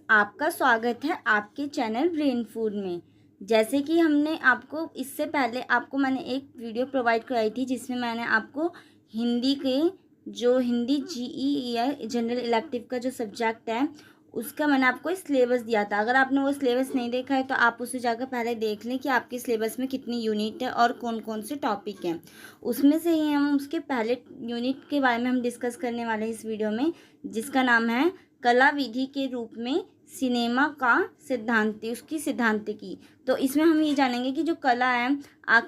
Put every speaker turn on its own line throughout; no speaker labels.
आपका स्वागत है आपके चैनल ब्रेन फूड में। जैसे कि हमने आपको इससे पहले मैंने एक वीडियो प्रोवाइड कराई थी जिसमें मैंने आपको हिंदी के जो हिंदी जीई या जनरल इलेक्टिव का जो सब्जेक्ट है उसका मैंने आपको सिलेबस दिया था। अगर आपने वो सिलेबस नहीं देखा है तो आप उसे जाकर पहले देख लें कि आपके सिलेबस में कितनी यूनिट है और कौन कौन से टॉपिक हैं। उसमें से ही हम उसके पहले यूनिट के बारे में हम डिस्कस करने वाले हैं इस वीडियो में, जिसका नाम है कला विधि के रूप में सिनेमा का सिद्धांति, उसकी सिद्धांतिकी। तो इसमें हम ये जानेंगे कि जो कला है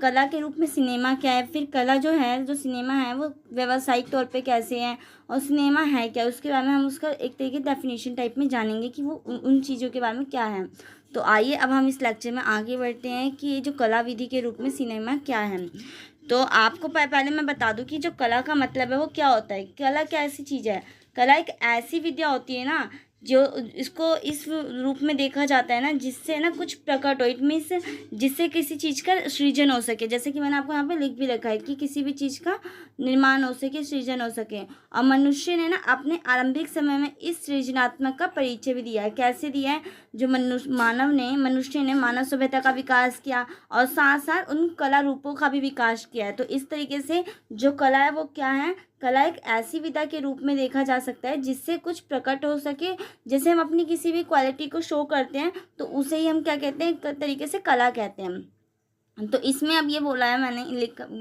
कला के रूप में सिनेमा क्या है, फिर कला जो है जो सिनेमा है वो व्यावसायिक तौर पे कैसे है और सिनेमा है क्या, उसके बारे में हम उसका एक तरीके डेफिनेशन टाइप में जानेंगे कि वो उन चीज़ों के बारे में क्या है। तो आइए अब हम इस लेक्चर में आगे बढ़ते हैं कि ये जो कला विधि के रूप में सिनेमा क्या है। तो आपको पहले मैं बता दूं कि जो कला का मतलब है वो क्या होता है। कला क्या ऐसी चीज़ है, कला एक ऐसी विद्या होती है ना जो इसको इस रूप में देखा जाता है ना जिससे ना कुछ प्रकट हो, इट मीन्स जिससे किसी चीज़ का सृजन हो सके। जैसे कि मैंने आपको यहाँ पे लिख भी रखा है कि किसी भी चीज़ का निर्माण हो सके, सृजन हो सके। और मनुष्य ने ना अपने आरंभिक समय में इस सृजनात्मक का परिचय भी दिया है। कैसे दिया है, जो मनुष्य ने मानव सभ्यता का विकास किया और साथ साथ उन कला रूपों का भी विकास किया है। तो इस तरीके से जो कला है वो क्या है, कला एक ऐसी विधा के रूप में देखा जा सकता है जिससे कुछ प्रकट हो सके। जैसे हम अपनी किसी भी क्वालिटी को शो करते हैं तो उसे ही हम क्या कहते हैं, एक तरीके से कला कहते हैं। तो इसमें अब ये बोला है मैंने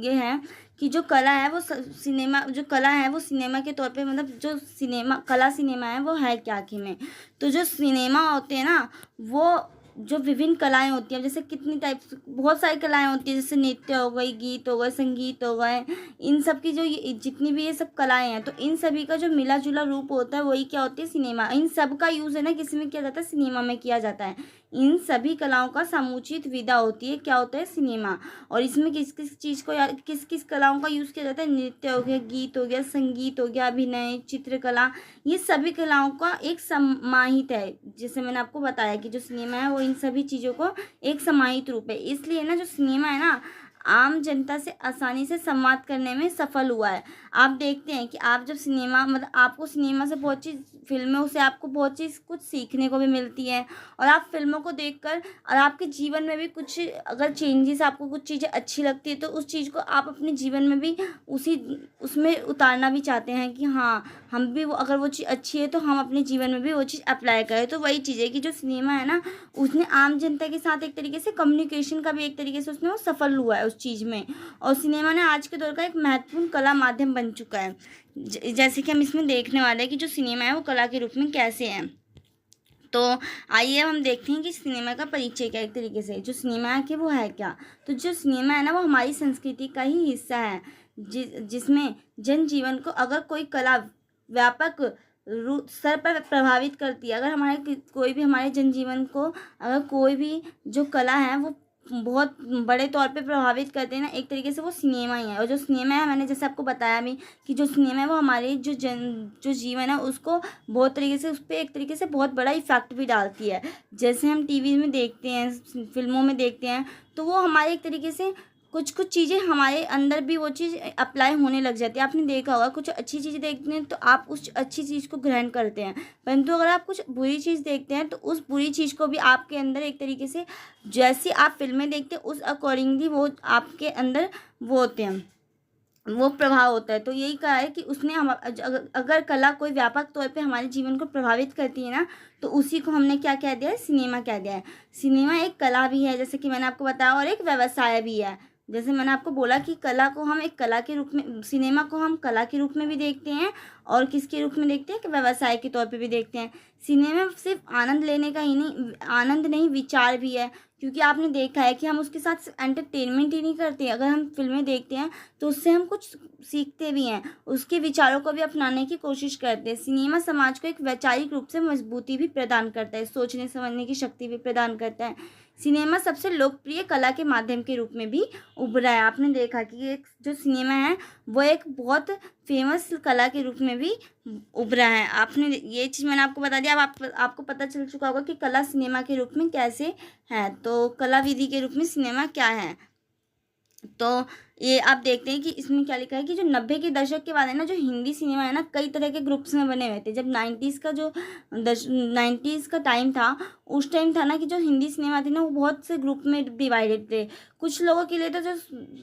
ये है कि जो कला है वो सिनेमा, जो कला है वो सिनेमा के तौर पे, मतलब जो सिनेमा है वो है क्या आखिर में। तो जो सिनेमा होते हैं ना वो जो विभिन्न कलाएं होती हैं, जैसे कितनी टाइप, बहुत सारी कलाएं होती हैं, जैसे नृत्य हो गई, गीत हो गए, संगीत हो गए, इन सब की जो जितनी भी ये सब कलाएं हैं तो इन सभी का जो मिला जुला रूप होता है वही क्या होती है, सिनेमा। इन सब का यूज़ है ना किसी में किया जाता है, सिनेमा में किया जाता है। इन सभी कलाओं का समुचित विधा होती है, क्या होता है, सिनेमा। और इसमें किस किस चीज़ को या किस किस कलाओं का यूज़ किया जाता है, नृत्य हो गया, गीत हो गया, संगीत हो गया, अभिनय, चित्रकला, ये सभी कलाओं का एक समाहित है। जैसे मैंने आपको बताया कि जो सिनेमा है वो इन सभी चीज़ों को एक समाहित रूप है। इसलिए ना जो सिनेमा है ना आम जनता से आसानी से संवाद करने में सफल हुआ है। आप देखते हैं कि आप जब सिनेमा, मतलब आपको सिनेमा से बहुत चीज़, फिल्मों से आपको बहुत चीज़ कुछ सीखने को भी मिलती है। और आप फिल्मों को देखकर और आपके जीवन में भी कुछ अगर चेंजेस, आपको कुछ चीज़ें अच्छी लगती है तो उस चीज़ को आप अपने जीवन में भी उसमें उतारना भी चाहते हैं कि हाँ हम भी वो, अगर वो चीज़ अच्छी है तो हम अपने जीवन में भी वो चीज़ अप्लाई करें। तो वही चीज़ है कि जो सिनेमा है ना उसने आम जनता के साथ एक तरीके से कम्युनिकेशन का भी एक तरीके से उसने वो सफल हुआ है उस चीज़ में। और सिनेमा ने आज के दौर का एक महत्वपूर्ण कला माध्यम बन चुका है। जैसे कि हम इसमें देखने वाले हैं कि जो सिनेमा है वो कला के रूप में कैसे है। तो आइए अब हम देखते हैं कि सिनेमा का परिचय क्या, एक तरीके से जो सिनेमा है कि वो है क्या। तो जो सिनेमा है ना वो हमारी संस्कृति का ही हिस्सा है, जिसमें जनजीवन को अगर कोई कला व्यापक स्तर पर प्रभावित करती है, अगर हमारे कोई भी हमारे जनजीवन को अगर कोई भी जो कला है वो बहुत बड़े तौर पे प्रभावित करते हैं ना, एक तरीके से वो सिनेमा ही है। और जो सिनेमा है, मैंने जैसे आपको बताया भी कि जो सिनेमा है वो हमारे जो जीवन है उसको बहुत तरीके से, उस पर एक तरीके से बहुत बड़ा इफेक्ट भी डालती है। जैसे हम टीवी में देखते हैं, फिल्मों में देखते हैं, तो वो हमारे एक तरीके से कुछ कुछ चीज़ें हमारे अंदर भी वो चीज़ अप्लाई होने लग जाती है। आपने देखा होगा कुछ अच्छी चीज़ें देखते हैं तो आप उस अच्छी चीज़ को ग्रहण करते हैं, परंतु अगर आप कुछ बुरी चीज़ देखते हैं तो उस बुरी चीज़ को भी आपके अंदर एक तरीके से, जैसी आप फिल्में देखते हैं उस अकॉर्डिंगली वो आपके अंदर वो होते हैं, वो प्रभाव होता है। तो यही कहा है कि उसने हम अगर कला कोई व्यापक तौर पे हमारे जीवन को प्रभावित करती है ना तो उसी को हमने क्या कह दिया है, सिनेमा कह दिया है। सिनेमा एक कला भी है जैसे कि मैंने आपको बताया, और एक व्यवसाय भी है। जैसे मैंने आपको बोला कि कला को हम एक कला के रूप में, सिनेमा को हम कला के रूप में भी देखते हैं और किसके रूप में देखते हैं कि व्यवसाय के तौर पे भी देखते हैं। सिनेमा सिर्फ आनंद लेने का ही नहीं, आनंद नहीं विचार भी है, क्योंकि आपने देखा है कि हम उसके साथ एंटरटेनमेंट ही नहीं करते। अगर हम फिल्में देखते हैं तो उससे हम कुछ सीखते भी हैं, उसके विचारों को भी अपनाने की कोशिश करते हैं। सिनेमा समाज को एक वैचारिक रूप से मजबूती भी प्रदान करता है, सोचने समझने की शक्ति भी प्रदान करता है। सिनेमा सबसे लोकप्रिय कला के माध्यम के रूप में भी उभरा है। आपने देखा कि एक जो सिनेमा है वो एक बहुत फेमस कला के रूप में भी उभरा है। आपने ये चीज़ मैंने आपको बता दिया। अब आपको पता चल चुका होगा कि कला सिनेमा के रूप में कैसे है। तो कला विधि के रूप में सिनेमा क्या है। तो ये आप देखते हैं कि इसमें क्या लिखा है कि जो 90 के दशक के बाद है ना, जो हिंदी सिनेमा है ना, कई तरह के ग्रुप्स में बने हुए थे। जब 90s का टाइम था, उस टाइम था ना कि जो हिंदी सिनेमा थी ना, वो बहुत से ग्रुप में डिवाइडेड थे। कुछ लोगों के लिए तो जो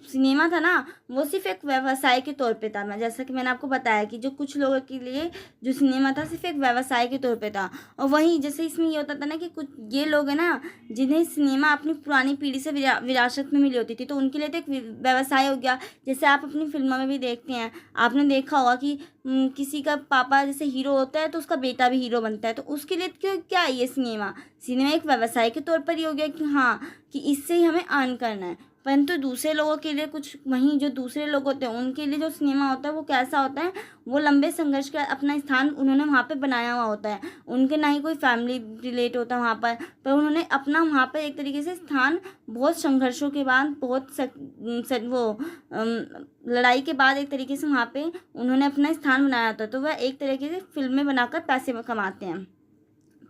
सिनेमा था ना, वो सिर्फ एक व्यवसाय के तौर पे था। मैं जैसा कि मैंने आपको बताया कि जो कुछ लोगों के लिए जो सिनेमा था सिर्फ एक व्यवसाय के तौर पे था। और वहीं जैसे इसमें ये होता था ना कि कुछ ये लोग हैं ना, जिन्हें सिनेमा अपनी पुरानी पीढ़ी से विरासत में मिली होती थी, तो उनके लिए तो एक व्यवसाय हो गया। जैसे आप अपनी फिल्मों में भी देखते हैं, आपने देखा होगा कि किसी का पापा जैसे हीरो होता है तो उसका बेटा भी हीरो बनता है, तो उसके लिए क्यों क्या है ये सिनेमा। सिनेमा एक व्यवसाय के तौर पर ही हो गया कि हाँ, कि इससे ही हमें अर्न करना है। परंतु दूसरे लोगों के लिए कुछ, वहीं जो दूसरे लोग होते हैं उनके लिए जो सिनेमा होता है वो कैसा होता है, वो लंबे संघर्ष का अपना स्थान उन्होंने वहाँ पे बनाया हुआ होता है। उनके ना ही कोई फैमिली रिलेट होता है वहाँ पर उन्होंने अपना वहाँ पर एक तरीके से स्थान बहुत संघर्षों के बाद, बहुत लड़ाई के बाद एक तरीके से वहाँ पे उन्होंने अपना स्थान बनाया होता है। तो वह एक तरीके से फिल्में बनाकर पैसे कमाते हैं,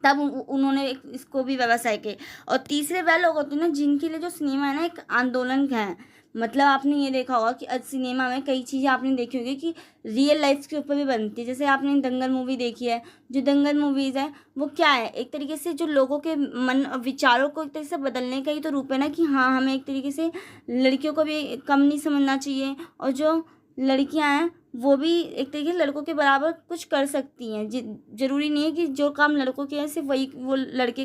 तब उन्होंने इसको भी व्यवसाय के। और तीसरे वह लोग होते हैं ना, जिनके लिए जो सिनेमा है ना एक आंदोलन है। मतलब आपने ये देखा होगा कि आज सिनेमा में कई चीज़ें आपने देखी होगी कि रियल लाइफ के ऊपर भी बनती है। जैसे आपने दंगल मूवी देखी है, जो दंगल मूवीज़ है वो क्या है, एक तरीके से जो लोगों के मन विचारों को एक तरीके से बदलने का ही तो रूप है ना, कि हाँ, हमें एक तरीके से लड़कियों को भी कम नहीं समझना चाहिए, और जो लड़कियां हैं वो भी एक तरीके से लड़कों के बराबर कुछ कर सकती हैं। जरूरी नहीं है कि जो काम लड़कों के हैं सिर्फ वही वो लड़के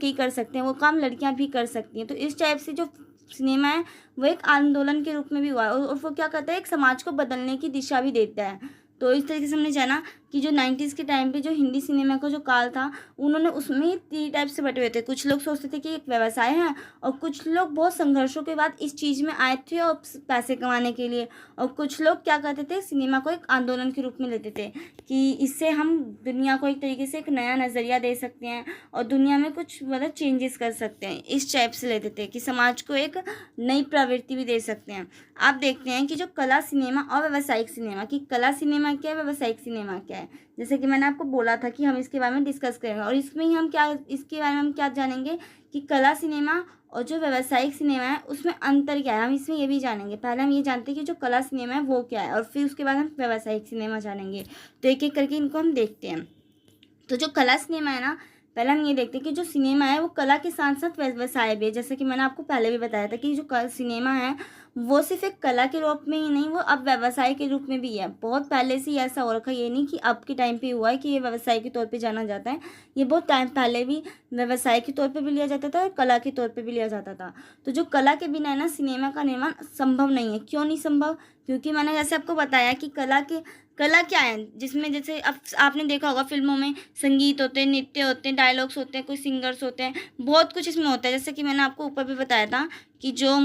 ही कर सकते हैं, वो काम लड़कियां भी कर सकती हैं। तो इस टाइप से जो सिनेमा है वो एक आंदोलन के रूप में भी हुआ है, और वो क्या करता है, एक समाज को बदलने की दिशा भी देता है। तो इस तरीके से हमने जाना कि जो 90s के टाइम पे जो हिंदी सिनेमा का जो काल था, उन्होंने उसमें 3 टाइप से बटे हुए थे। कुछ लोग सोचते थे कि एक व्यवसाय है, और कुछ लोग बहुत संघर्षों के बाद इस चीज़ में आए थे और पैसे कमाने के लिए, और कुछ लोग क्या करते थे, सिनेमा को एक आंदोलन के रूप में लेते थे कि इससे हम दुनिया को एक तरीके से एक नया नज़रिया दे सकते हैं और दुनिया में कुछ मतलब चेंजेस कर सकते हैं। इस टाइप से लेते थे कि समाज को एक नई प्रवृत्ति भी दे सकते हैं। आप देखते हैं कि जो कला सिनेमा और व्यावसायिक सिनेमा, की कला सिनेमा क्या है, व्यावसायिक सिनेमा क्या है। जैसे कि मैंने आपको बोला था कि हम इसके बारे में डिस्कस करेंगे, और इसमें ही हम क्या, इसके बारे में हम क्या जानेंगे कि कला सिनेमा और जो व्यावसायिक सिनेमा है उसमें अंतर क्या है, हम इसमें ये भी जानेंगे। पहले हम ये जानते हैं कि जो कला सिनेमा है वो क्या है, और फिर उसके बाद हम व्यावसायिक सिनेमा जानेंगे। तो एक एक करके इनको हम देखते हैं। तो जो कला सिनेमा है ना, पहले हम ये देखते हैं कि जो सिनेमा है वो कला के साथ साथ व्यवसाय भी है। जैसे कि मैंने आपको पहले भी बताया था कि जो सिनेमा है वो सिर्फ एक कला के रूप में ही नहीं, वो अब व्यवसाय के रूप में भी है। बहुत पहले से ही ऐसा हो रखा है, ये नहीं कि अब के टाइम पे हुआ है कि ये व्यवसाय के तौर पे जाना जाता है। ये बहुत टाइम पहले भी व्यवसाय के तौर पे भी लिया जाता था और कला के तौर पे भी लिया जाता था। तो जो कला के बिना है ना, सिनेमा का निर्माण संभव नहीं है। क्यों नहीं संभव, क्योंकि मैंने जैसे आपको बताया कि कला क्या है, जिसमें जैसे अब आपने देखा होगा फिल्मों में संगीत होते हैं, नृत्य होते हैं, डायलॉग्स होते हैं, कोई सिंगर्स होते हैं, बहुत कुछ इसमें होता है। जैसे कि मैंने आपको ऊपर भी बताया था कि जो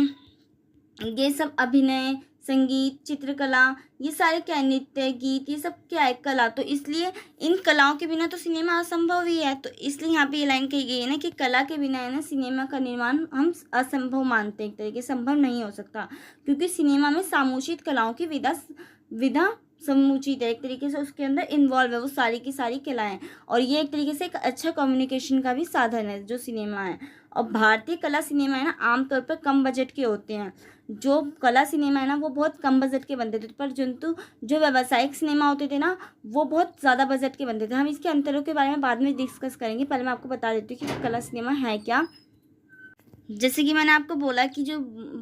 ये सब अभिनय, संगीत, चित्रकला, ये सारे क्या है, नृत्य, गीत, ये सब क्या है, कला। तो इसलिए इन कलाओं के बिना तो सिनेमा असंभव ही है। तो इसलिए यहाँ पे ये लाइन कही गई है ना कि कला के बिना है ना सिनेमा का निर्माण हम असंभव मानते हैं, एक तरीके से संभव नहीं हो सकता, क्योंकि सिनेमा में सामूहिक कलाओं की विधा समुचित है, एक तरीके से उसके अंदर इन्वॉल्व है वो सारी की सारी कलाएं। और ये एक तरीके से एक अच्छा कम्युनिकेशन का भी साधन है जो सिनेमा है। और भारतीय कला सिनेमा है ना, आमतौर पर कम बजट के होते हैं। जो कला सिनेमा है ना वो बहुत कम बजट के बनते थे, पर जो व्यावसायिक सिनेमा होते थे ना वो बहुत ज़्यादा बजट के बनते थे। हम इसके अंतरों के बारे में बाद में डिस्कस करेंगे, पहले मैं आपको बता देती हूँ कि कला सिनेमा है क्या। जैसे कि मैंने आपको बोला कि जो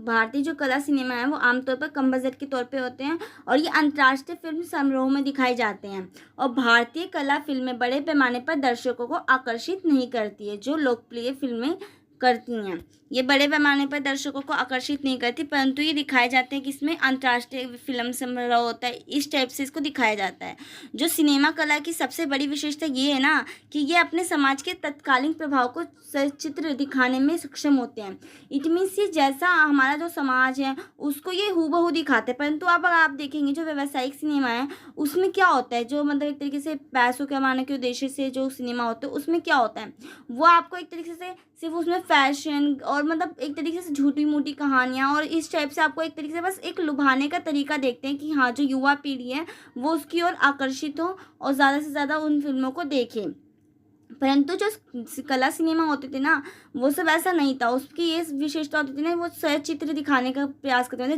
भारतीय जो कला सिनेमा है वो आमतौर पर कम बजट के तौर पे होते हैं, और ये अंतर्राष्ट्रीय फिल्म समारोह में दिखाए जाते हैं। और भारतीय कला फिल्में बड़े पैमाने पर दर्शकों को आकर्षित नहीं करती है, जो लोकप्रिय फिल्में करती हैं। ये बड़े पैमाने पर दर्शकों को आकर्षित नहीं करती, परंतु ये दिखाए जाते हैं कि इसमें अंतर्राष्ट्रीय फिल्म समारोह होता है, इस टाइप से इसको दिखाया जाता है। जो सिनेमा कला की सबसे बड़ी विशेषता ये है ना कि ये अपने समाज के तत्कालीन प्रभाव को सचित्र दिखाने में सक्षम होते हैं। इट मीन्स ये जैसा हमारा जो समाज है उसको ये हूबहू दिखाते हैं। परंतु अब आप देखेंगे जो व्यावसायिक सिनेमा है उसमें क्या होता है, जो मतलब एक तरीके से पैसों कमाने के उद्देश्य से जो सिनेमा होता है उसमें क्या होता है, वो आपको एक तरीके से सिर्फ उसमें फैशन और मतलब एक तरीके से झूठी मूठी कहानियाँ और इस टाइप से आपको एक तरीके से बस एक लुभाने का तरीका देखते हैं कि हाँ जो युवा पीढ़ी है वो उसकी ओर आकर्षित हो और ज़्यादा से ज़्यादा उन फिल्मों को देखें। परंतु जो कला सिनेमा होते थे ना, वो सब ऐसा नहीं था। उसकी ये विशेषता होती थी ना, वो सचित्र दिखाने का प्रयास करते थे।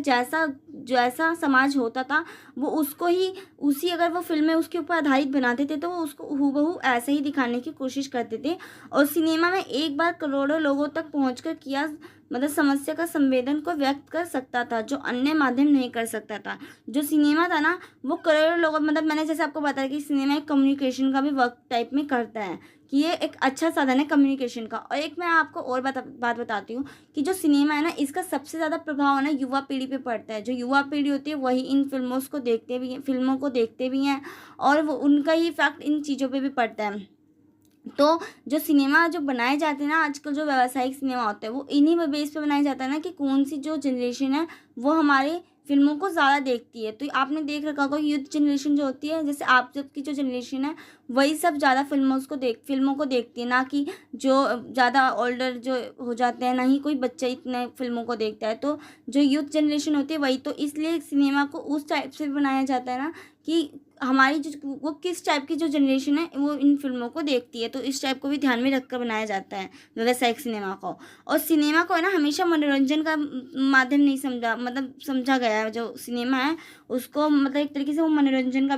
जैसा समाज होता था वो उसको ही, उसी अगर वो फिल्में उसके ऊपर आधारित बनाते थे तो वो उसको हूबहू ऐसे ही दिखाने की कोशिश करते थे। और सिनेमा में एक बार करोड़ों लोगों तक पहुंचकर किया मतलब समस्या का संवेदन को व्यक्त कर सकता था, जो अन्य माध्यम नहीं कर सकता था। जो सिनेमा था ना, वो करोड़ों लोगों मतलब मैंने जैसे आपको बताया कि सिनेमा एक कम्युनिकेशन का भी वर्क टाइप में करता है, कि ये एक अच्छा साधन है कम्युनिकेशन का। और एक मैं आपको और बात बताती हूँ कि जो सिनेमा है ना, इसका सबसे ज़्यादा प्रभाव है ना युवा पीढ़ी पे पड़ता है। जो युवा पीढ़ी होती है वही इन फिल्मों को देखते भी हैं, और वो उनका ही इफेक्ट इन चीज़ों पे भी पड़ता है। तो जो सिनेमा जो बनाए जाते हैं ना आजकल, जो व्यावसायिक सिनेमा होते हैं, वो इन्हीं बेस पे बनाया जाता है ना, कि कौन सी जो जनरेशन है वो हमारे फिल्मों को ज़्यादा देखती है। तो आपने देख रखा होगा यूथ जनरेशन जो होती है, जैसे आप सबकी जो जनरेशन है, वही सब ज़्यादा फिल्मों को देखती है, ना कि जो ज़्यादा ओल्डर जो हो जाते हैं, ना ही कोई बच्चा इतने फिल्मों को देखता है। तो जो यूथ जनरेशन होती है वही, तो इसलिए सिनेमा को उस टाइप से बनाया जाता है ना, कि हमारी जो वो किस टाइप की जो जनरेशन है वो इन फिल्मों को देखती है। तो इस टाइप को भी ध्यान में रखकर बनाया जाता है व्यावसायिक सिनेमा को। और सिनेमा को है ना हमेशा मनोरंजन का माध्यम नहीं समझा गया है। जो सिनेमा है उसको मतलब एक तरीके से वो मनोरंजन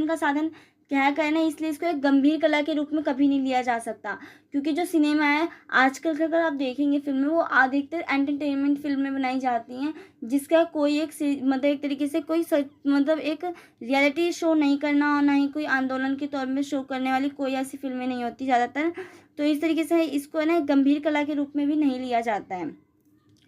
का साधन क्या कहना है, इसलिए इसको एक गंभीर कला के रूप में कभी नहीं लिया जा सकता। क्योंकि जो सिनेमा है आजकल का, अगर आप देखेंगे फिल्में, वो अधिकतर एंटरटेनमेंट फिल्में बनाई जाती हैं, जिसका कोई एक मतलब एक तरीके से कोई मतलब एक रियलिटी शो नहीं करना, और ना ही कोई आंदोलन के तौर में शो करने वाली कोई ऐसी फिल्में नहीं होती ज़्यादातर। तो इस तरीके से इसको है ना गंभीर कला के रूप में भी नहीं लिया जाता है।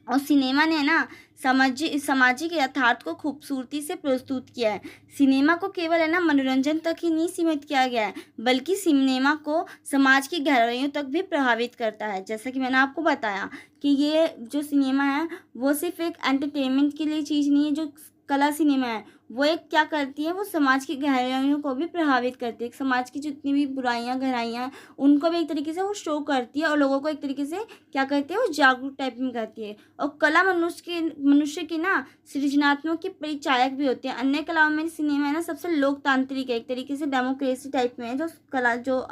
और सिनेमा ने ना सामाजिक यथार्थ को खूबसूरती से प्रस्तुत किया है। सिनेमा को केवल है ना मनोरंजन तक ही नहीं सीमित किया गया है, बल्कि सिनेमा को समाज की गहराइयों तक भी प्रभावित करता है। जैसा कि मैंने आपको बताया कि ये जो सिनेमा है वो सिर्फ एक एंटरटेनमेंट के लिए चीज़ नहीं है। जो कला सिनेमा है वो एक क्या करती है, वो समाज की गहराइयों को भी प्रभावित करती है। समाज की जितनी भी बुराइयां गहराइयां हैं उनको भी एक तरीके से वो शो करती है, और लोगों को एक तरीके से क्या करती है, वो जागरूक टाइप में करती है। और कला मनुष्य की ना सृजनात्मक की परिचायक भी होती है। अन्य कलाओं में सिनेमा है ना सबसे लोकतांत्रिक है, एक तरीके से डेमोक्रेसी टाइप में है जो कला जो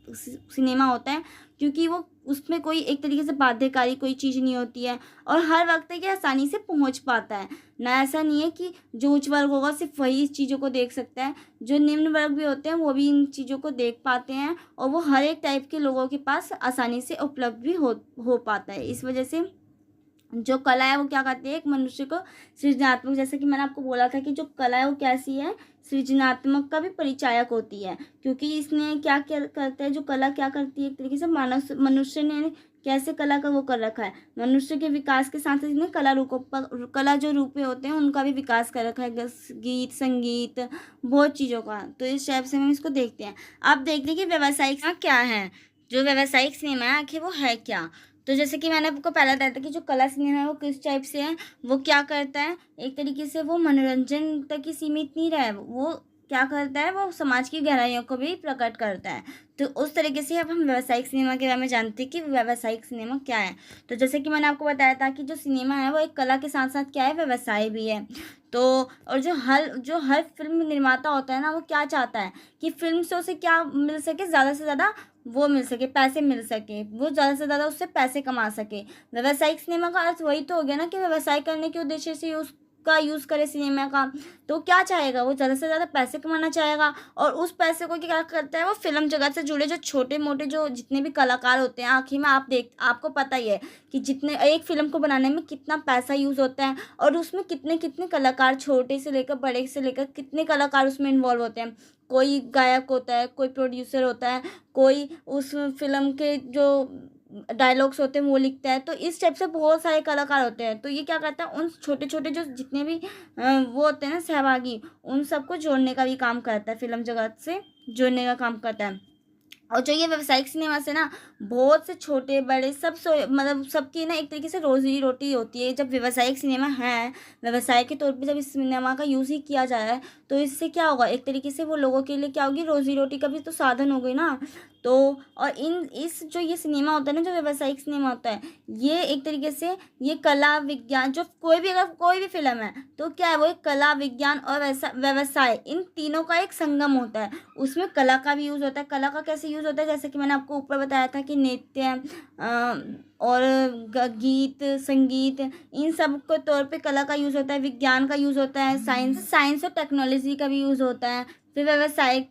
सिनेमा होता है, क्योंकि वो उसमें कोई एक तरीके से बाध्यकारी कोई चीज़ नहीं होती है, और हर वक्त है कि आसानी से पहुंच पाता है ना। ऐसा नहीं है कि जो उच्च वर्ग होगा सिर्फ वही इस चीज़ों को देख सकता है, जो निम्न वर्ग भी होते हैं वो भी इन चीज़ों को देख पाते हैं, और वो हर एक टाइप के लोगों के पास आसानी से उपलब्ध भी हो पाता है। इस वजह से जो कला है वो क्या करती है, एक मनुष्य को सृजनात्मक, जैसे कि मैंने आपको बोला था कि जो कला है वो कैसी है, सृजनात्मक का भी परिचायक होती है। क्योंकि इसने क्या क्या करता है, जो कला क्या करती है, एक तरीके से मनुष्य ने कैसे कला का वो कर रखा है, मनुष्य के विकास के साथ इसने कला जो रूपे होते हैं उनका भी विकास कर रखा है, गीत संगीत बहुत चीज़ों का। तो इस टाइप से हम इसको देखते हैं। अब देखते हैं कि व्यावसायिक क्या है, जो व्यावसायिक सिनेमा है आखिर वो है क्या। तो जैसे कि मैंने आपको पहले बताया था कि जो कला सिनेमा है वो किस टाइप से है, वो क्या करता है, एक तरीके से वो मनोरंजन तक ही सीमित नहीं रहा है, वो क्या करता है, वो समाज की गहराइयों को भी प्रकट करता है। तो उस तरीके से अब हम व्यावसायिक सिनेमा के बारे में जानते हैं कि व्यावसायिक सिनेमा क्या है। तो जैसे कि मैंने आपको बताया था कि जो सिनेमा है वो एक कला के साथ साथ क्या है, व्यवसाय भी है। तो और जो हर फिल्म निर्माता होता है ना, वो क्या चाहता है कि फिल्म से उसे क्या मिल सके, ज़्यादा से ज़्यादा वो मिल सके, पैसे मिल सके, वो ज़्यादा से ज़्यादा उससे पैसे कमा सके। व्यावसायिक सिनेमा का अर्थ वही तो हो गया ना, कि व्यवसाय करने के उद्देश्य से यूज़ करे सिनेमा का। तो क्या चाहेगा, वो ज़्यादा से ज़्यादा पैसे कमाना चाहेगा, और उस पैसे को क्या करता है, वो फिल्म जगत से जुड़े जो छोटे मोटे जो जितने भी कलाकार होते हैं, आखिर में आपको पता ही है कि जितने एक फिल्म को बनाने में कितना पैसा यूज़ होता है, और उसमें कितने कितने कलाकार, छोटे से लेकर बड़े से लेकर कितने कलाकार उसमें इन्वॉल्व होते हैं। कोई गायक होता है, कोई प्रोड्यूसर होता है, कोई उस फिल्म के जो डायलॉग्स होते हैं वो लिखता है। तो इस टाइप से बहुत सारे कलाकार होते हैं। तो ये क्या करता है, उन छोटे छोटे जो जितने भी वो होते हैं ना सहभागी, उन सबको जोड़ने का भी काम करता है, फिल्म जगत से जोड़ने का काम करता है। और जो ये व्यावसायिक सिनेमा से ना बहुत से छोटे बड़े मतलब सबकी ना एक तरीके से रोजी रोटी होती है। जब व्यावसायिक सिनेमा है, व्यवसाय के तौर पे जब इस सिनेमा का यूज़ ही किया जा रहा है, तो इससे क्या होगा, एक तरीके से वो लोगों के लिए क्या होगी, रोजी रोटी का भी तो साधन हो गई ना। तो और इस जो ये सिनेमा होता है ना, जो व्यावसायिक सिनेमा होता है, ये एक तरीके से ये कला विज्ञान, जो अगर कोई भी फिल्म है तो क्या है, वो एक कला विज्ञान और वैसा व्यवसाय, इन तीनों का एक संगम होता है। उसमें कला का भी यूज़ होता है। कला का कैसे यूज़ होता है, जैसे कि मैंने आपको ऊपर बताया था कि नृत्य और गीत संगीत, इन सब के तौर पे कला का यूज़ होता है। विज्ञान का यूज़ होता है, साइंस और टेक्नोलॉजी का भी यूज़ होता है, फिर व्यवसाय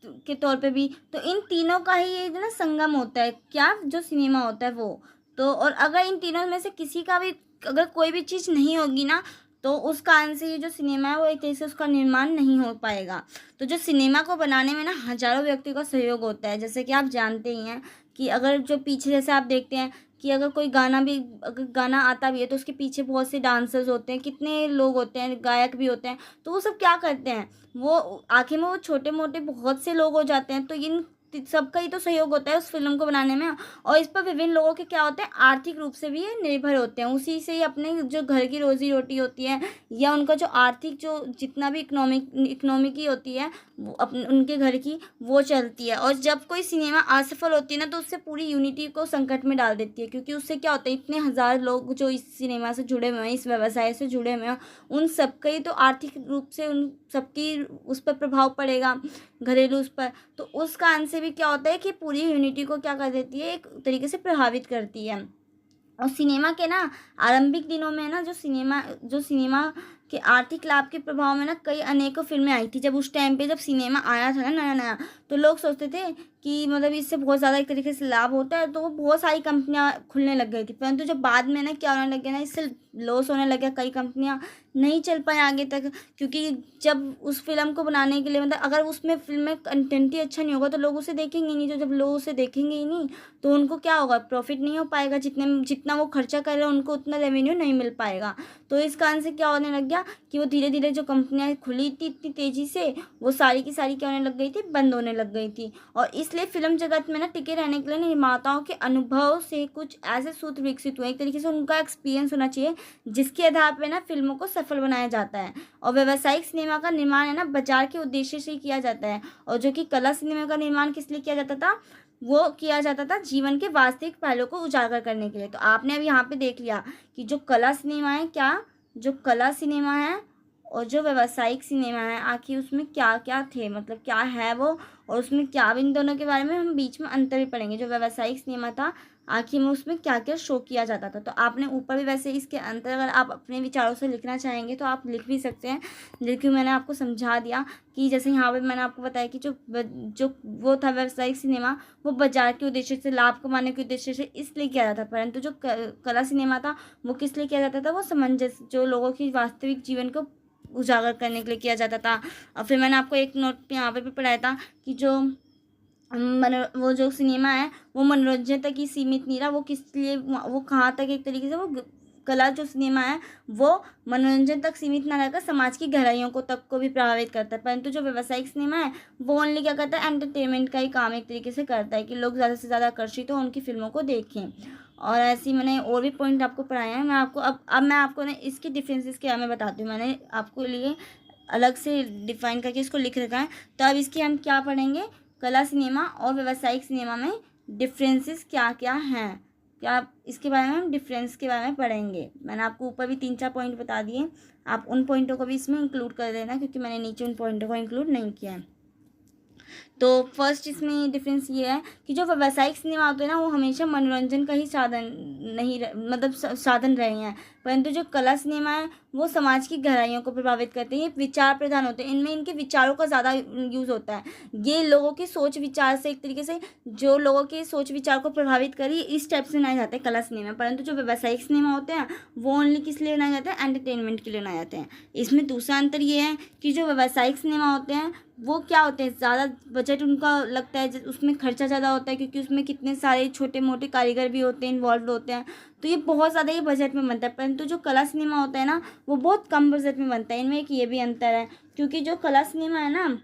के तौर पे भी। तो इन तीनों का ही ये जो ना संगम होता है, क्या जो सिनेमा होता है वो। तो और अगर इन तीनों में से किसी का भी, अगर कोई भी चीज़ नहीं होगी ना, तो उस कारण से ये जो सिनेमा है वो एक तरह से उसका निर्माण नहीं हो पाएगा। तो जो सिनेमा को बनाने में ना हजारों व्यक्तियों का सहयोग होता है। जैसे कि आप जानते ही हैं कि अगर जो पीछे, जैसे आप देखते हैं कि अगर कोई अगर गाना आता भी है तो उसके पीछे बहुत से डांसर्स होते हैं, कितने लोग होते हैं, गायक भी होते हैं। तो वो सब क्या करते हैं, वो आखिर में वो छोटे मोटे बहुत से लोग हो जाते हैं। तो इन सबका ही तो सहयोग होता है उस फिल्म को बनाने में। और इस पर विभिन्न लोगों के क्या होते हैं, आर्थिक रूप से भी ये निर्भर होते हैं। उसी से ही अपने जो घर की रोजी रोटी होती है, या उनका जो आर्थिक जो जितना भी इकोनॉमी की होती है, वो अपने उनके घर की वो चलती है। और जब कोई सिनेमा असफल होती है ना, तो उससे पूरी यूनिटी को संकट में डाल देती है। क्योंकि उससे क्या होता है, इतने हज़ार लोग जो इस सिनेमा से जुड़े हुए हैं, इस व्यवसाय से जुड़े हुए हैं, उन सबका ही तो आर्थिक रूप से उन सबकी उस पर प्रभाव पड़ेगा, घरेलू उस पर। तो उस कारण से भी क्या होता है कि पूरी यूनिटी को क्या कर देती है, एक तरीके से प्रभावित करती है। और सिनेमा के ना आरंभिक दिनों में ना, जो सिनेमा के आर्थिक लाभ के प्रभाव में ना कई अनेकों फिल्में आई थी। जब उस टाइम पे जब सिनेमा आया था ना नया नया, तो लोग सोचते थे कि मतलब इससे बहुत ज़्यादा एक तरीके से लाभ होता है, तो वो बहुत सारी कंपनियां खुलने लग गई थी। परंतु जब बाद में ना क्या होने लग गया ना, इससे लॉस होने लग गया, कई कंपनियां नहीं चल पाई आगे तक। क्योंकि जब उस फिल्म को बनाने के लिए, मतलब अगर उसमें फिल्म में कंटेंट ही अच्छा नहीं होगा तो लोग उसे देखेंगे ही नहीं। तो जब लोग उसे देखेंगे ही नहीं, तो उनको क्या होगा, प्रॉफिट नहीं हो पाएगा। जितना वो खर्चा कर रहे हैं उनको उतना रेवेन्यू नहीं मिल पाएगा। तो इस कारण से क्या होने लग गया कि वो धीरे धीरे जो कंपनियां खुली थी इतनी तेज़ी से, वो सारी की सारी क्या होने लग गई थी, बंद होने लग गई थी। और इसलिए फिल्म जगत में ना टिके रहने के लिए निर्माताओं के अनुभव से कुछ ऐसे सूत्र विकसित हुए। एक तरीके से उनका एक्सपीरियंस होना चाहिए, जिसके आधार पर ना फिल्मों को सफल बनाया जाता है। और व्यावसायिक सिनेमा का निर्माण है ना बाजार के उद्देश्य से ही किया जाता है। और जो कि कला सिनेमा का निर्माण किस लिए किया जाता था, वो किया जाता था जीवन के वास्तविक पहलुओं को उजागर करने के लिए। तो आपने अब यहाँ पे देख लिया कि जो कला सिनेमा है, जो कला सिनेमा है और जो व्यावसायिक सिनेमा है, आखिर उसमें क्या क्या थे, मतलब क्या है वो, और उसमें क्या, इन दोनों के बारे में हम बीच में अंतर भी पढ़ेंगे। जो व्यावसायिक सिनेमा था, आखिर में उसमें क्या क्या शो किया जाता था। तो आपने ऊपर भी वैसे इसके अंतर, अगर आप अपने विचारों से लिखना चाहेंगे तो आप लिख भी सकते हैं। लेकिन मैंने आपको समझा दिया कि जैसे यहाँ पे मैंने आपको बताया कि जो वो था व्यावसायिक सिनेमा, वो बाजार के उद्देश्य से, लाभ कमाने के उद्देश्य से इसलिए किया जाता था। परंतु जो कला सिनेमा था, वो किस लिए किया जाता था, वो जो लोगों की वास्तविक जीवन को उजागर करने के लिए किया जाता था। और फिर मैंने आपको एक नोट यहाँ पे भी पढ़ाया था कि वो जो सिनेमा है वो मनोरंजन तक ही सीमित नहीं रहा, वो किस लिए, वो कहाँ तक एक तरीके से वो कला जो सिनेमा है वो मनोरंजन तक सीमित ना रहकर समाज की गहराइयों को तक को भी प्रभावित करता है। परंतु जो व्यावसायिक सिनेमा है वो ओनली क्या करता है, एंटरटेनमेंट का ही काम एक तरीके से करता है कि लोग ज़्यादा से ज़्यादा आकर्षित हो उनकी फिल्मों को देखें। और ऐसे ही मैंने और भी पॉइंट आपको पढ़ाए हैं। मैं आपको अब मैं आपको ना इसकी डिफरेंसेस क्या मैं बताती हूँ। मैंने आपको लिए अलग से डिफाइन करके इसको लिख रखा है। तो अब इसके हम क्या पढ़ेंगे, कला सिनेमा और व्यावसायिक सिनेमा में डिफरेंसेस क्या क्या हैं, क्या इसके बारे में हम डिफरेंस के बारे में पढ़ेंगे। मैंने आपको ऊपर भी 3-4 पॉइंट बता दिए, आप उन पॉइंटों को भी इसमें इंक्लूड कर देना, क्योंकि मैंने नीचे उन पॉइंटों को इंक्लूड नहीं किया है। तो फर्स्ट इसमें डिफरेंस ये है कि जो व्यावसायिक सिनेमा होते हैं ना, वो हमेशा मनोरंजन का ही साधन नहीं मतलब साधन रहे हैं। परंतु जो कला सिनेमा है वो समाज की गहराइयों को प्रभावित करते हैं, ये विचार प्रधान होते हैं, इनमें इनके विचारों का ज़्यादा यूज़ होता है। ये लोगों की सोच विचार से एक तरीके से, जो लोगों के सोच विचार को प्रभावित करी, इस टाइप से बनाए जाते हैं कला सिनेमा। परंतु जो व्यावसायिक सिनेमा होते हैं वो ओनली किस लिए बनाए जाते हैं, एंटरटेनमेंट के लिए बनाए जाते हैं। इसमें दूसरा अंतर ये है कि जो व्यावसायिक सिनेमा होते हैं वो क्या होते हैं, ज़्यादा बजट उनका लगता है, उसमें खर्चा ज़्यादा होता है, क्योंकि उसमें कितने सारे छोटे मोटे कारीगर भी होते हैं, इन्वॉल्व होते हैं। तो ये बहुत ज़्यादा ये बजट में बनता है। परंतु जो कला सिनेमा होता है ना, वो बहुत कम बजट में बनता है। इनमें एक ये भी अंतर है, क्योंकि जो कला सिनेमा है ना,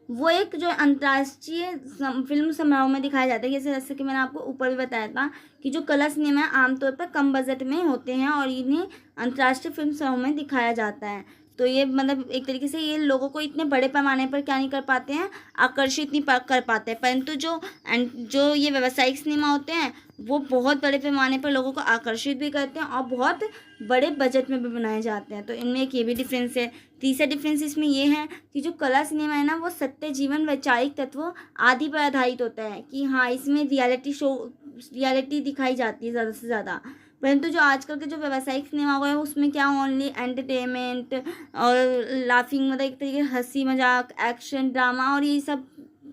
वो एक जो अंतर्राष्ट्रीय फिल्म समारोह में दिखाया जाता है। जैसे कि मैंने आपको ऊपर भी बताया था कि जो कला सिनेमा है आमतौर पर कम बजट में होते हैं और इन्हें अंतर्राष्ट्रीय फिल्म समारोह में दिखाया जाता है। तो ये मतलब एक तरीके से ये लोगों को इतने बड़े पैमाने पर क्या नहीं कर पाते हैं, आकर्षित नहीं कर पाते हैं, परंतु जो ये व्यावसायिक सिनेमा होते हैं वो बहुत बड़े पैमाने पर लोगों को आकर्षित भी करते हैं और बहुत बड़े बजट में भी बनाए जाते हैं। तो इनमें एक ये भी डिफरेंस है। तीसरा डिफरेंस इसमें ये है कि जो कला सिनेमा है ना वो सत्य जीवन वैचारिक तत्वों आदि पर आधारित होता है, कि हाँ इसमें रियलिटी दिखाई जाती है ज़्यादा से ज़्यादा। परंतु जो आजकल के जो व्यावसायिक सिनेमा हुआ है उसमें क्या ओनली एंटरटेनमेंट और लाफिंग, मतलब एक तरीके हंसी मजाक, एक्शन, ड्रामा और ये सब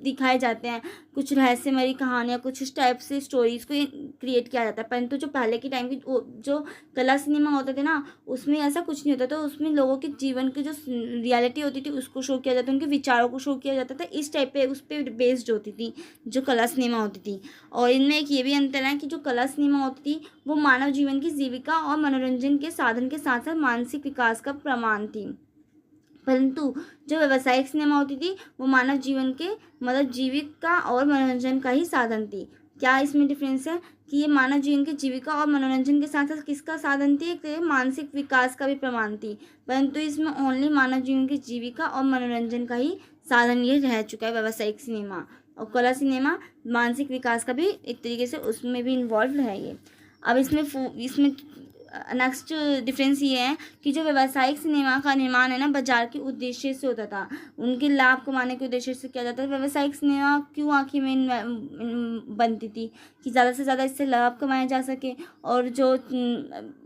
दिखाए जाते हैं। कुछ रहस्यमयी कहानियाँ, कुछ इस टाइप से स्टोरीज़ को क्रिएट किया जाता है। परंतु जो पहले के टाइम की जो कला सिनेमा होते थे ना उसमें ऐसा कुछ नहीं होता था। उसमें लोगों के जीवन की जो रियलिटी होती थी उसको शो किया जाता था, उनके विचारों को शो किया जाता था। इस टाइप पे उस पर बेस्ड होती थी जो कला सिनेमा होती थी। और इनमें एक ये भी अंतर है कि जो कला सिनेमा होती थी वो मानव जीवन की जीविका और मनोरंजन के साधन के साथ साथ मानसिक विकास का प्रमाण थी। परंतु जो व्यावसायिक सिनेमा होती थी वो मानव जीवन के मतलब जीविका और मनोरंजन का ही साधन थी। क्या इसमें डिफरेंस है कि ये मानव जीवन की जीविका और मनोरंजन के साथ साथ किसका साधन थी, एक मानसिक विकास का भी प्रमाण थी। परंतु इसमें ओनली मानव जीवन की जीविका और मनोरंजन का ही साधन ये रह चुका है व्यावसायिक सिनेमा। और कला सिनेमा मानसिक विकास का भी एक तरीके से उसमें भी इन्वॉल्व है ये। अब इसमें नेक्स्ट डिफरेंस ये है कि जो व्यावसायिक सिनेमा का निर्माण है ना बाजार के उद्देश्य से होता था, उनके लाभ कमाने के उद्देश्य से किया जाता था। व्यावसायिक सिनेमा क्यों आखिर में बनती थी कि ज़्यादा से ज़्यादा इससे लाभ कमाया जा सके, और जो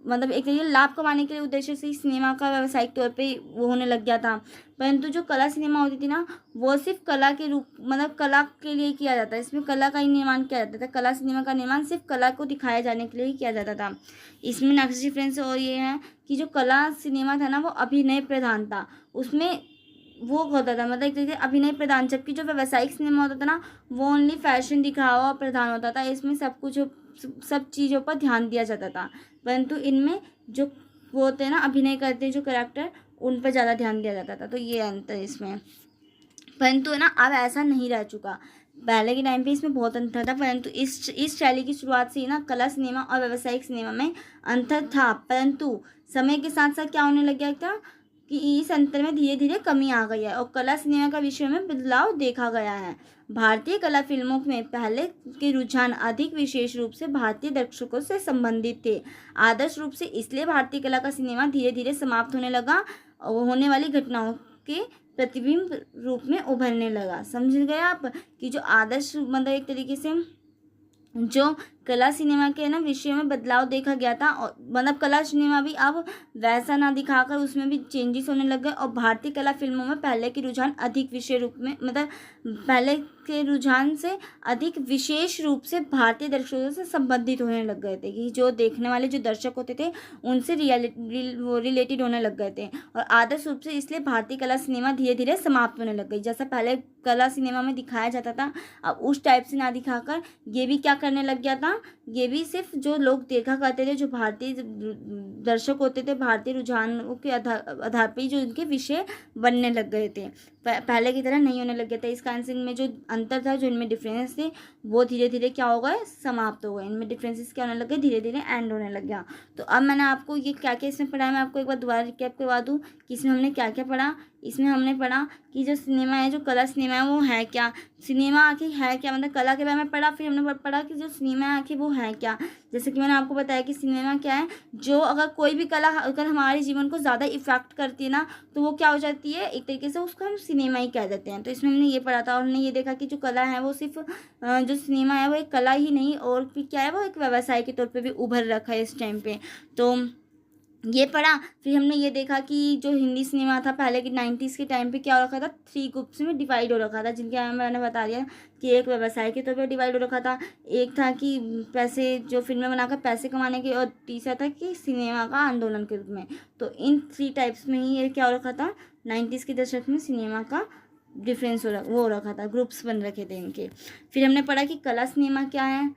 मतलब एक तरीके लाभ कमाने के उद्देश्य से सिनेमा का व्यावसायिक तौर पे वो होने लग गया था। परंतु जो कला सिनेमा होती थी ना वो सिर्फ कला के रूप मतलब कला के लिए किया जाता है, इसमें कला का ही निर्माण किया जाता था। कला सिनेमा का निर्माण सिर्फ कला को दिखाया जाने के लिए ही किया जाता था। इसमें नेक्स्ट डिफरेंस और ये है कि जो कला सिनेमा था ना वो अभिनय प्रधान था, उसमें वो होता था मतलब एक तरीके से अभिनय प्रधान, जबकि जो व्यावसायिक सिनेमा होता था ना वो ओनली फैशन दिखावा प्रधान होता था। इसमें सब चीज़ों पर ध्यान दिया जाता था। परंतु इनमें जो वो होते हैं ना अभिनय करते हैं जो कैरेक्टर, उन पर ज़्यादा ध्यान दिया जाता था। तो ये अंतर इसमें, परंतु है ना अब ऐसा नहीं रह चुका। पहले के टाइम पे इसमें बहुत अंतर था, परंतु इस शैली की शुरुआत से ही ना कला सिनेमा और व्यावसायिक सिनेमा में अंतर था। परंतु समय के साथ साथ क्या होने लग गया था कि इस अंतर में धीरे धीरे कमी आ गई है और कला सिनेमा का विषय में बदलाव देखा गया है। भारतीय कला फिल्मों में पहले के रुझान अधिक विशेष रूप से भारतीय दर्शकों से संबंधित थे। आदर्श रूप से इसलिए भारतीय कला का सिनेमा धीरे धीरे समाप्त होने लगा और होने वाली घटनाओं के प्रतिबिंब रूप में उभरने लगा। समझ गए आप कि जो आदर्श मतलब एक तरीके से जो कला सिनेमा के ना विषय में बदलाव देखा गया था, और मतलब कला सिनेमा भी अब वैसा ना दिखाकर उसमें भी चेंजेस होने लग गए। और भारतीय कला फिल्मों में पहले के रुझान अधिक विशेष रूप में मतलब पहले के रुझान से अधिक विशेष रूप से भारतीय दर्शकों से संबंधित होने लग गए थे, कि जो देखने वाले जो दर्शक होते थे उनसे रिलेटेड होने लग गए थे। और आदर्श रूप से इसलिए भारतीय कला सिनेमा धीरे धीरे समाप्त होने लग गई। जैसा पहले कला सिनेमा में दिखाया जाता था अब उस टाइप से ना दिखाकर ये भी क्या करने लग गया था, ये भी सिर्फ जो लोग देखा करते थे, जो भारतीय दर्शक होते थे, भारतीय रुझानों के आधार पर जो उनके विषय बनने लग गए थे, पहले की तरह नहीं होने लग गया था। इस कारण से इनमें जो अंतर था, जो इनमें डिफरेंस थे, वो धीरे धीरे क्या हो गए, समाप्त हो गए। इनमें डिफरेंसेस क्या होने लग गए, धीरे धीरे एंड होने लग गया। तो अब मैंने आपको ये क्या क्या इसमें पढ़ा है, मैं आपको एक बार दोबारा रिकैप करवा दूँ कि इसमें हमने क्या क्या पढ़ा। इसमें हमने पढ़ा कि जो सिनेमा है, जो कला सिनेमा है वो है क्या, सिनेमा आखिर है क्या, मतलब कला के बारे में पढ़ा। फिर हमने पढ़ा कि जो सिनेमा है आखिर वो है क्या। जैसे कि मैंने आपको बताया कि सिनेमा क्या है, जो अगर कोई भी कला अगर हमारे जीवन को ज़्यादा इफेक्ट करती है ना तो वो क्या हो जाती है, एक तरीके से उसको हम सिनेमा ही कह देते हैं। तो इसमें हमने ये पढ़ा था और हमने ये देखा कि जो कला है वो सिर्फ जो सिनेमा है वो एक कला ही नहीं और भी क्या है, वो एक व्यवसाय के तौर पे भी उभर रखा है इस टाइम पे। तो ये पढ़ा। फिर हमने ये देखा कि जो हिंदी सिनेमा था पहले के 90s के टाइम पे क्या हो रखा था, 3 ग्रुप्स में डिवाइड हो रखा था, जिनके बारे में मैंने बता दिया कि एक व्यवसाय के तौर पे डिवाइड हो रखा था, एक था कि पैसे जो फिल्में बनाकर पैसे कमाने के, और तीसरा था कि सिनेमा का आंदोलन के रूप में। तो इन 3 टाइप्स में ही ये क्या हो रखा था, 90s के दशक में सिनेमा का डिफरेंस हो रखा था, ग्रुप्स बन रखे थे इनके। फिर हमने पढ़ा कि कला सिनेमा क्या है,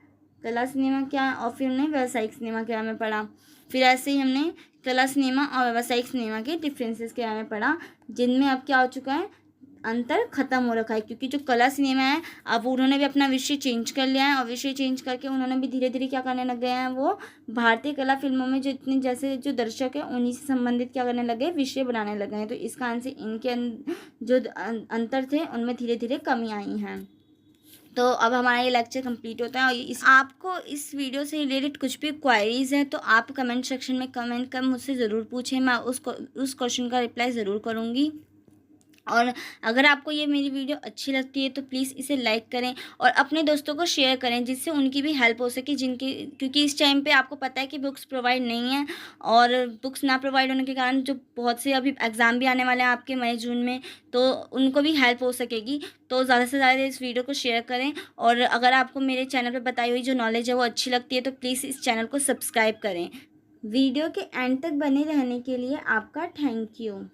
कला सिनेमा क्या है, और फिर हमने व्यावसायिक सिनेमा के बारे में पढ़ा। फिर ऐसे ही हमने कला सिनेमा और व्यावसायिक सिनेमा के डिफरेंसेस के बारे में पढ़ा, जिनमें अब क्या हो चुका है, अंतर ख़त्म हो रखा है, क्योंकि जो कला सिनेमा है अब उन्होंने भी अपना विषय चेंज कर लिया है, और विषय चेंज करके उन्होंने भी धीरे धीरे क्या करने लग गए हैं, वो भारतीय कला फिल्मों में जो इतने जैसे जो दर्शक है उन्हीं से संबंधित क्या करने लगे, विषय बनाने लगे हैं। तो इस कारण से इनके जो अंतर थे उनमें धीरे धीरे कमी आई हैं। तो अब हमारा ये लेक्चर कंप्लीट होता है, और इस आपको इस वीडियो से रिलेटेड कुछ भी क्वायरीज़ हैं तो आप कमेंट सेक्शन में कमेंट कर मुझसे ज़रूर पूछें, मैं उस क्वेश्चन का रिप्लाई ज़रूर करूँगी। और अगर आपको ये मेरी वीडियो अच्छी लगती है तो प्लीज़ इसे लाइक करें और अपने दोस्तों को शेयर करें, जिससे उनकी भी हेल्प हो सके, जिनकी क्योंकि इस टाइम पे आपको पता है कि बुक्स प्रोवाइड नहीं है, और बुक्स ना प्रोवाइड होने के कारण जो बहुत से अभी एग्ज़ाम भी आने वाले हैं आपके मई जून में, तो उनको भी हेल्प हो सकेगी। तो ज़्यादा से ज़्यादा इस वीडियो को शेयर करें, और अगर आपको मेरे चैनल पर बताई हुई जो नॉलेज है वो अच्छी लगती है तो प्लीज़ इस चैनल को सब्सक्राइब करें। वीडियो के एंड तक बने रहने के लिए आपका थैंक यू।